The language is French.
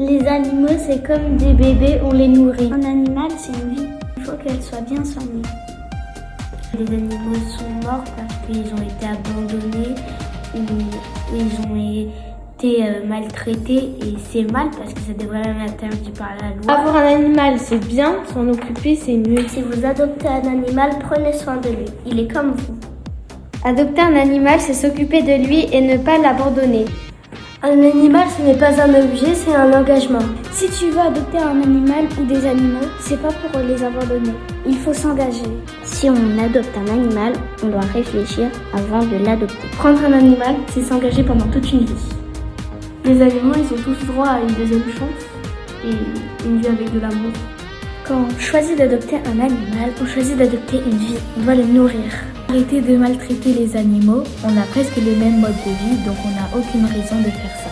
Les animaux, c'est comme des bébés, on les nourrit. Un animal, c'est une vie. Il faut qu'elle soit bien soignée. Les animaux sont morts parce qu'ils ont été abandonnés ou ils ont été maltraités et c'est mal parce que ça devrait même être interdit par la loi. Avoir un animal, c'est bien, s'en occuper, c'est mieux. Si vous adoptez un animal, prenez soin de lui. Il est comme vous. Adopter un animal, c'est s'occuper de lui et ne pas l'abandonner. Un animal, ce n'est pas un objet, c'est un engagement. Si tu veux adopter un animal ou des animaux, c'est pas pour les abandonner. Il faut s'engager. Si on adopte un animal, on doit réfléchir avant de l'adopter. Prendre un animal, c'est s'engager pendant toute une vie. Les animaux, ils ont tous droit à une deuxième chance et une vie avec de l'amour. Quand on choisit d'adopter un animal, on choisit d'adopter une vie. On doit le nourrir. Arrêtez de maltraiter les animaux. On a presque les mêmes modes de vie, donc on n'a aucune raison de faire ça.